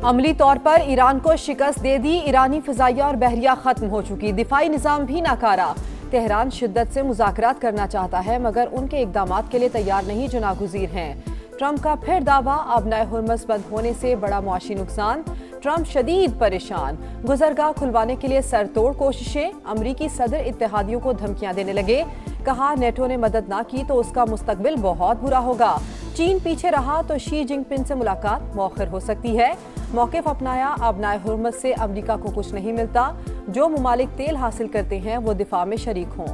अमली तौर पर ईरान को शिकस्त दे दी, ईरानी फिजाइया और बहरिया खत्म हो चुकी, दिफाई निज़ाम भी नाकारा। तेहरान शिद्दत से मुज़ाकरात करना चाहता है मगर उनके इक़दामात के लिए तैयार नहीं जो नागुज़ीर हैं। ट्रंप का फिर दावा, आबनाए हुर्मुज़ बंद होने से बड़ा मुआशी नुकसान। ट्रंप शदीद परेशान, गुज़रगाह खुलवाने के लिए सरतोड़ कोशिशें। अमरीकी सदर इत्तेहादियों को धमकियां देने लगे, कहा नेटो ने मदद ना की तो उसका मुस्तकबिल बहुत बुरा होगा। चीन पीछे रहा तो शी जिनपिंग से मुलाकात मौखर हो सकती है। मौक़िफ़ अपनाया, आबनाए हुर्मुज़ से अमरीका को कुछ नहीं मिलता, जो मुमालिक तेल हासिल करते हैं वो दिफा में शरीक हों।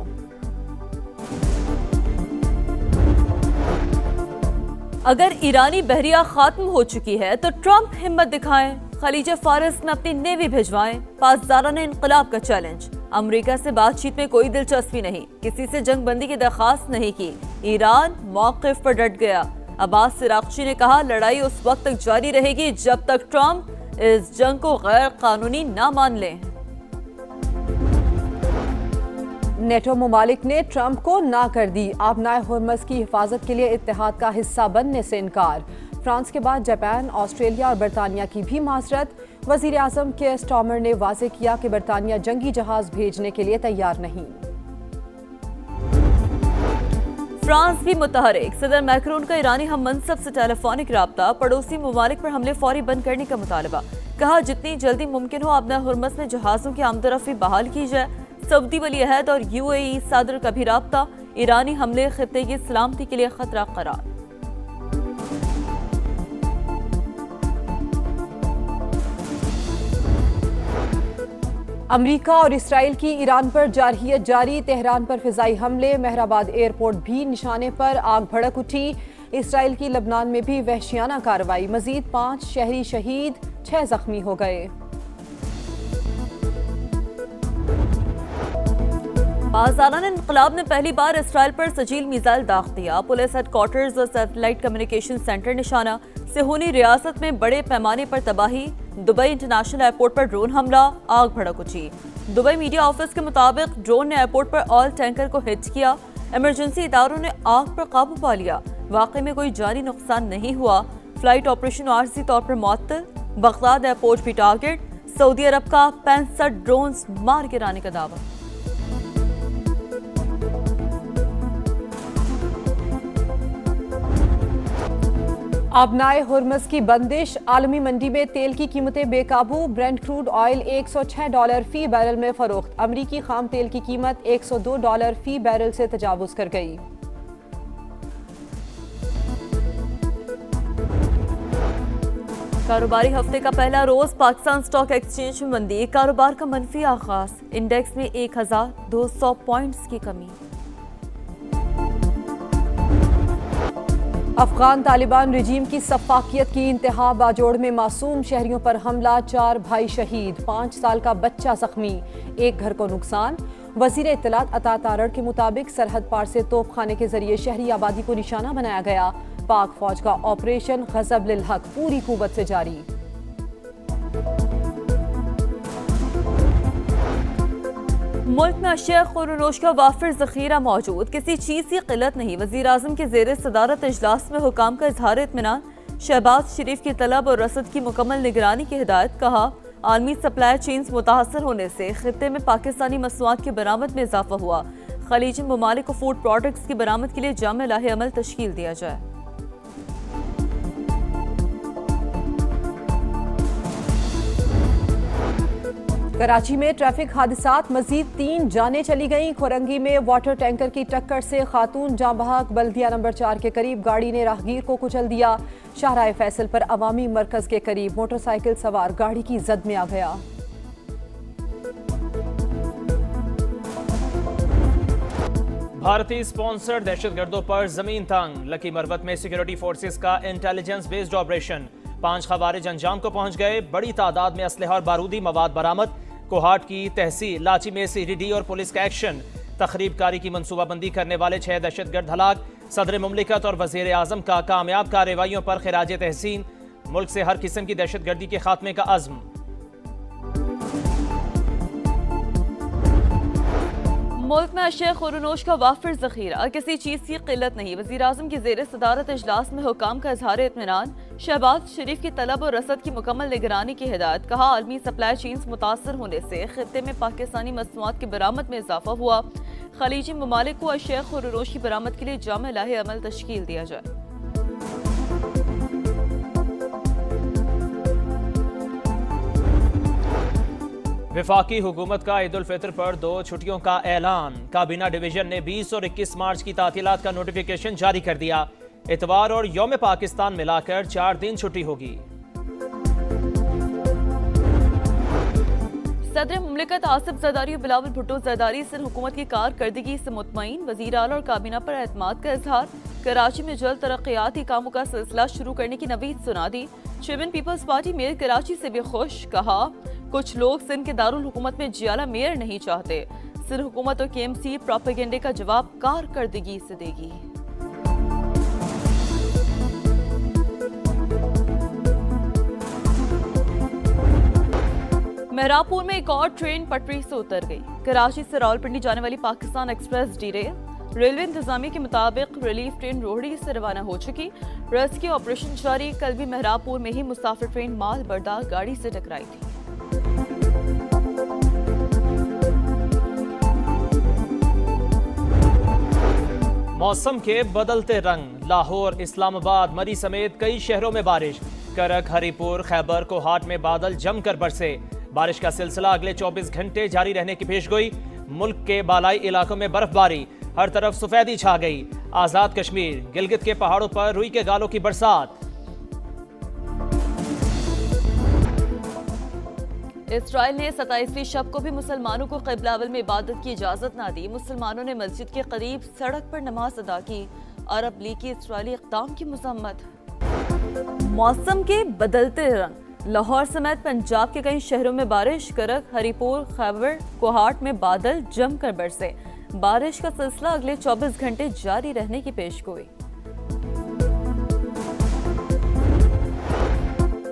अगर ईरानी बहरिया खात्म हो चुकी है तो ट्रंप हिम्मत दिखाएं, खलीज फारस में अपनी नेवी भिजवाएं। पासदाराना इनकलाब का चैलेंज, अमेरिका से बातचीत में कोई दिलचस्पी नहीं, किसी से जंग बंदी की दरखास्त नहीं की। ईरान मौक़िफ़ पर डट गया। अब्बास सिरागची ने कहा, लड़ाई उस वक्त तक जारी रहेगी जब तक ट्रंप इस जंग को गैर कानूनी ना मान लें। नेटो मुमालिक ने ट्रंप को ना कर दी, आबनाए हुर्मुज़ की हिफाजत के लिए इत्तेहाद का हिस्सा बनने से इनकार। फ्रांस के बाद जापान, ऑस्ट्रेलिया और बरतानिया की भी माजरत। वज़ीर आज़म के स्टॉमर ने वाज़े किया कि बरतानिया जंगी जहाज भेजने के लिए तैयार नहीं। फ्रांस भी मुतहरिक, सदर मैक्रोन का ईरानी हम मनसब से टेलीफोनिक राब्ता, पड़ोसी ममालिक पर हमले फौरी बंद करने का मुतालबा। कहा, जितनी जल्दी मुमकिन हो आबनाए हुर्मुज़ में जहाज़ों की आमदरफ्ती बहाल की जाए। सऊदी वली अहद और UAE सदर का भी राब्ता, ईरानी हमले खित्ते की सलामती के लिए खतरा करार। अमरीका और इसराइल की ईरान पर जारहियत जारी, तेहरान पर फिजाई हमले, मेहराबाद एयरपोर्ट भी निशाने पर, आग भड़क उठी। इसराइल की लबनान में भी वहशियाना कार्रवाई, मजीद 5 शहरी शहीद, 6 जख्मी हो गए। पासदाराना इनकलाब ने पहली बार इसराइल पर सजील मिसाइल दाग दिया। पुलिस हेडक्वार्टर्स और सैटेलाइट कम्युनिकेशन सेंटर निशाना। सिहोनी रियासत में बड़े पैमाने पर तबाही। दुबई इंटरनेशनल एयरपोर्ट पर ड्रोन हमला, आग भड़क उठी। दुबई मीडिया ऑफिस के मुताबिक ड्रोन ने एयरपोर्ट पर ऑयल टैंकर को हिट किया। इमरजेंसी इदारों ने आग पर काबू पा लिया। वाकई में कोई जानी नुकसान नहीं हुआ। फ्लाइट ऑपरेशन आर्जी तौर पर मुअत्तल। बगदाद एयरपोर्ट भी टारगेट। सऊदी अरब का 65 ड्रोन मार गिराने का दावा। आबनाए हुर्मुज़ की बंदिश, आलमी मंडी में तेल की कीमतें बेकाबू। ब्रेंट क्रूड ऑयल $106 फी बैरल में फरोख्त। अमरीकी खाम तेल की कीमत $102 फी बैरल से तजावुज़ कर गई। कारोबारी हफ्ते का पहला रोज पाकिस्तान स्टॉक एक्सचेंज में मंदी, कारोबार का मनफी आगाज। इंडेक्स में 1200 पॉइंट्स की कमी। अफगान तालिबान रिजीम की सफाकियत की इंतहा, बाजोड़ में मासूम शहरियों पर हमला, 4 भाई शहीद, 5 साल का बच्चा जख्मी, 1 घर को नुकसान। वजीर इत्तलात अता तारड़ के मुताबिक सरहद पार से तोपखाने के जरिए शहरी आबादी को निशाना बनाया गया। पाक फौज का ऑपरेशन गज़ब लिल हक पूरी कुव्वत से जारी। मुल्क में अशिया खुरनोश का वाफिर जखीरा मौजूद, किसी चीज़ की किल्लत नहीं। वज़ीर आज़म के ज़ेर सदारत इजलास में हुकाम का इजहार इत्मीनान। शहबाज शरीफ की तलब और रसद की मुकम्मल निगरानी की हिदायत। कहा, आलमी सप्लाई चेन्स मुतासर होने से खित्ते में पाकिस्तानी मसनूआत की बरामद में इजाफा हुआ। खलीजी ममालिक को फूड प्रोडक्ट्स की बरामद के लिए जामे लाहे अमल तश्कील दिया जाए। कराची में ट्रैफिक हादसात, मजीद 3 जानें चली गईं। खोरंगी में वाटर टैंकर की टक्कर से खातून जाँ बहक, बल्दिया नंबर 4 के करीब गाड़ी ने राहगीर को कुचल दिया। शाहराह फैसल पर अवामी मरकज के करीब मोटरसाइकिल सवार गाड़ी की जद में आ गया। भारतीय स्पॉन्सर्ड दहशतगर्दों पर जमीन तंग, लकी मरवत में सिक्योरिटी फोर्सेस का इंटेलिजेंस बेस्ड ऑपरेशन। 5 खवारिज अंजाम को पहुंच गए। बड़ी तादाद में असलहा और बारूदी मवाद बरामद। कोहाट की तहसील लाची में CDD और पुलिस का एक्शन। तखरीबकारी की मनसूबाबंदी करने वाले 6 दहशतगर्द हलाक। सदर मुमलिकत और वजीर आजम का कामयाब कार्रवाइयों पर खिराज तहसीन। मुल्क से हर किस्म की दहशतगर्दी के खात्मे का अज़्म। मुल्क में अशय खुरनोश का वाफिर जखीरा, किसी चीज़ की किल्लत नहीं। वज़ीर-ए-आज़म की ज़ेर सदारत इजलास में हुकाम का इजहार इत्मीनान। शहबाज शरीफ की तलब और रसद की मुकम्मल निगरानी की हिदायत। कहा आलमी सप्लाई चेन्स मुतासर होने से खित्ते में पाकिस्तानी मसनूआत की बरामद में इजाफा हुआ। खलीजी ममालिक को अशय खुरनोश की बरामद के लिए जामे लाहे अमल तश्कील दिया जाए। वफाकी हुकूमत का ईद उल फितर पर 2 छुट्टियों का ऐलान। काबीना डिवीजन ने 20 और 21 मार्च की तातीलात का नोटिफिकेशन जारी कर दिया। इतवार और यौम पाकिस्तान मिलाकर 4 दिन छुट्टी होगी। सदर मुमलिकत आसिफ जरदारी और बिलावल भुट्टो जरदारी सिंध हुकूमत की कारकर्दगी से मुतमईन। वज़ीर आला और काबीना पर एतमाद का इजहार। कराची में जल्द तरक्याती कामों का सिलसिला शुरू करने की नवीद सुना दी। चेयरमैन पीपल्स पार्टी मेयर कराची से भी खुश। कहा कुछ लोग सिंध के दारुल हुकूमत में जियाला मेयर नहीं चाहते। सिंध हुकूमत और KMC प्रोपेगेंडे का जवाब कारकर्दगी से देगी। मेहरापुर में एक और ट्रेन पटरी से उतर गई। कराची से रावलपिंडी जाने वाली पाकिस्तान एक्सप्रेस डीरेल। रेलवे इंतजामिया के मुताबिक रिलीफ ट्रेन रोहड़ी से रवाना हो चुकी। रेस्क्यू ऑपरेशन जारी। कल भी मेहरापुर में ही मुसाफिर ट्रेन माल बर्दार गाड़ी से टकराई थी। मौसम के बदलते रंग। लाहौर, इस्लामाबाद, मरी समेत कई शहरों में बारिश। करक, हरीपुर, खैबर, कोहाट में बादल जमकर बरसे। बारिश का सिलसिला अगले 24 घंटे जारी रहने की पेशगोई। मुल्क के बालाई इलाकों में बर्फबारी। हर तरफ सफेदी छा गई। आजाद कश्मीर, गिलगित के पहाड़ों पर रुई के गालों की बरसात। इसराइल ने 27वीं शब को भी मुसलमानों को क़िबलावल में इबादत की इजाज़त ना दी। मुसलमानों ने मस्जिद के करीब सड़क पर नमाज अदा की। अरब लीग की इसराइली इक़दाम की मज़म्मत। मौसम के बदलते रंग। लाहौर समेत पंजाब के कई शहरों में बारिश। करक, हरीपुर, खैबर, कोहाट में बादल जमकर बरसे। बारिश का सिलसिला अगले 24 घंटे जारी रहने की पेशगोई।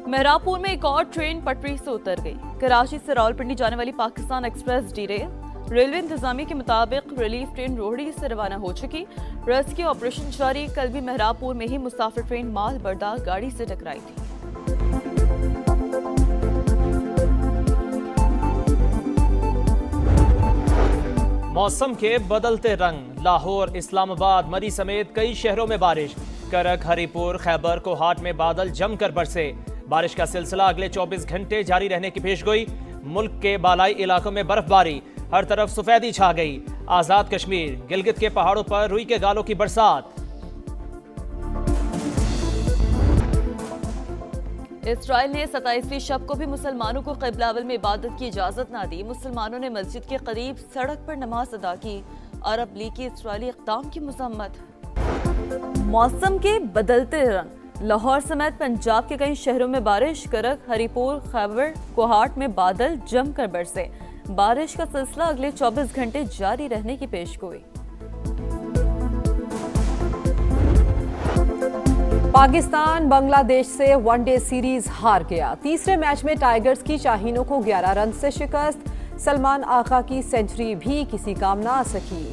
मेहरापुर में एक और ट्रेन पटरी से उतर गई। कराची से रावलपिंडी जाने वाली पाकिस्तान एक्सप्रेस डीरेल। रेलवे इंतजामिया के मुताबिक रिलीफ ट्रेन रोहड़ी से रवाना हो चुकी। रेस्क्यू ऑपरेशन जारी। कल भी मेहरापुर में ही मुसाफिर ट्रेन माल बर्दार गाड़ी से टकराई थी। मौसम के बदलते रंग। लाहौर, इस्लामाबाद, मरी समेत कई शहरों में बारिश। करक, हरीपुर, खैबर, कोहाट में बादल जमकर बरसे। बारिश का सिलसिला अगले 24 घंटे जारी रहने की पेशगोई। मुल्क के बालाई इलाकों में बर्फबारी। हर तरफ सफेदी छा गई। आजाद कश्मीर, गिलगित के पहाड़ों पर रुई के गालों की बरसात। इसराइल ने 27वीं शब को भी मुसलमानों को क़िबलावल में इबादत की इजाज़त ना दी। मुसलमानों ने मस्जिद के करीब सड़क पर नमाज अदा की। अरब लीग की इसराइली इक़दाम की मज़म्मत। मौसम के बदलते रंग। लाहौर समेत पंजाब के कई शहरों में बारिश। करक, हरीपुर, खैबर, कोहाट में बादल जमकर बरसे। बारिश का सिलसिला अगले 24 घंटे जारी रहने की पेशगोई। पाकिस्तान बांग्लादेश से वनडे सीरीज हार गया। तीसरे मैच में टाइगर्स की शाहीनों को 11 रन से शिकस्त। सलमान आगा की सेंचुरी भी किसी काम ना आ सकी।